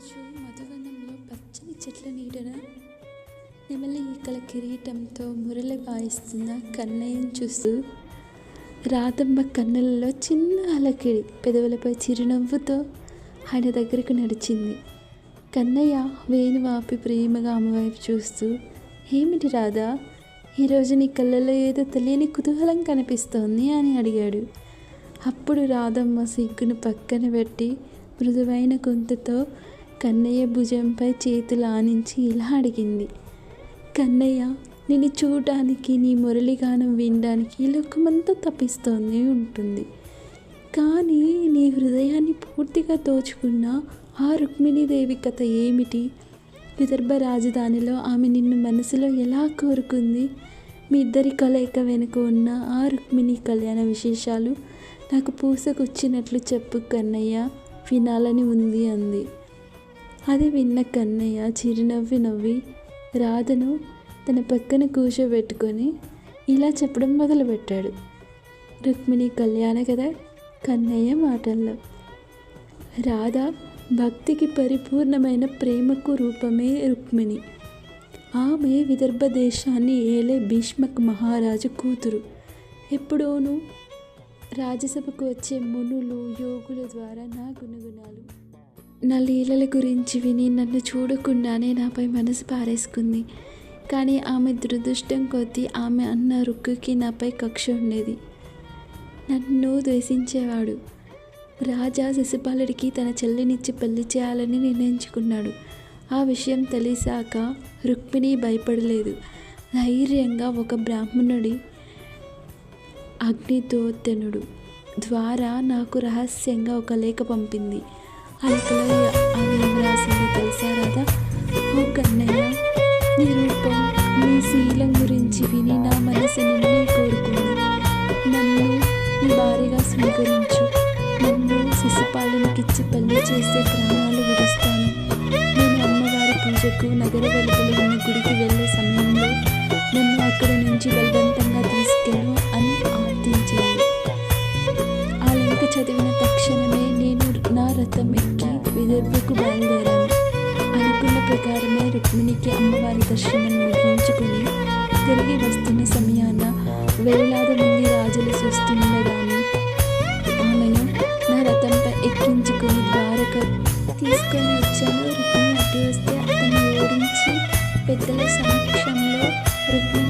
రోజు మధువనంలో పచ్చని చెట్ల నీడన నెమలి ఈకల కిరీటంతో మురళి వాయిస్తున్న కన్నయ్యను చూస్తూ రాధమ్మ కన్నులలో చిన్న అలకిడి, పెదవులపై చిరునవ్వుతో ఆయన దగ్గరకు నడిచింది. కన్నయ్య వేణు ఆపి ప్రేమగా అమ్మవైపు చూస్తూ, ఏమిటి రాధా, ఈరోజు నీ కళ్ళల్లో ఏదో తెలియని కుతూహలం కనిపిస్తోంది అని అడిగాడు. అప్పుడు రాధమ్మ సిగ్గును పక్కన పెట్టి మృదువైన గొంతుతో కన్నయ్య భుజంపై చేతులు ఆనించి ఇలా అడిగింది. కన్నయ్య, నిన్ను చూడడానికి, నీ మురళిగానం వినడానికి లోకమంతా తప్పిస్తోంది ఉంటుంది. కానీ నీ హృదయాన్ని పూర్తిగా దోచుకున్న ఆ రుక్మిణీదేవి కథ ఏమిటి? విదర్భ రాజధానిలో ఆమె నిన్ను మనసులో ఎలా కోరుకుంది? మీ ఇద్దరి కలయిక వెనుక ఉన్న ఆ రుక్మిణి కళ్యాణ విశేషాలు నాకు పూసకొచ్చినట్లు చెప్పు కన్నయ్య, వినాలని ఉంది అంది. అది విన్న కన్నయ్య చిరునవ్వి నవ్వి రాధను తన పక్కన కూర్చోబెట్టుకొని ఇలా చెప్పడం మొదలుపెట్టాడు. రుక్మిణి కళ్యాణ కదా కన్నయ్య మాటల్లో. రాధ భక్తికి పరిపూర్ణమైన ప్రేమకు రూపమే రుక్మిణి. ఆమె విదర్భ దేశాన్ని ఏలే భీష్మక్ మహారాజు కూతురు. ఎప్పుడోనూ రాజ్యసభకు వచ్చే మునులు, యోగుల ద్వారా నా గుణగుణాలు, నా లీలల గురించి విని నన్ను చూడకుండానే నాపై మనసు పారేసుకుంది. కానీ ఆమె దురదృష్టం కొద్దీ ఆమె అన్న రుక్కుకి నాపై కక్ష ఉండేది. నన్ను ద్వేషించేవాడు. రాజా శిశుపాలుడికి తన చెల్లినిచ్చి పెళ్లి చేయాలని నిర్ణయించుకున్నాడు. ఆ విషయం తెలిసాక రుక్మిణి భయపడలేదు. ధైర్యంగా ఒక బ్రాహ్మణుడి అగ్నిదోతనుడు ద్వారా నాకు రహస్యంగా ఒక లేఖ పంపింది. ఆ లేఖలో ఆమె ఏం రాసిందో తెలుసా రాధా? ఓ కన్నయ్య, నీ రూపం, నీ శీలం గురించి విని నా మనసు నిన్నే కోరుకుంది. నన్ను నీ భార్యగా స్వీకరించు. నన్ను శిశుపాలనకిచ్చి పెళ్లి చేసే ప్రాణాలు విడుస్తాను. నేను అమ్మవారి పూజకు నగర వెలుపల ఉన్న గుడికి వెళ్ళే సమయంలో నన్ను అక్కడి నుంచి బలవంతంగా తీసుకెళ్ళు అని ఆర్థించింది. ఆ లేఖ చదివిన తక్షణమే నేను నా రథం ఎక్కి విదర్భకు బయలుదేరాను. అనుకున్న ప్రకారమే రుక్మిణికి అమ్మవారి దర్శనం ముగించుకుని తిరిగి వస్తున్న సమయాన వేలాది మంది రాజులు చూస్తుండగానే ఆమెను నా రథంపై ఎక్కించుకొని ద్వారక తీసుకొని వచ్చాను. రుక్మిణి అడ్డు వస్తే అతన్ని ఓడించి పెద్దల సమక్షంలో రుక్మిణి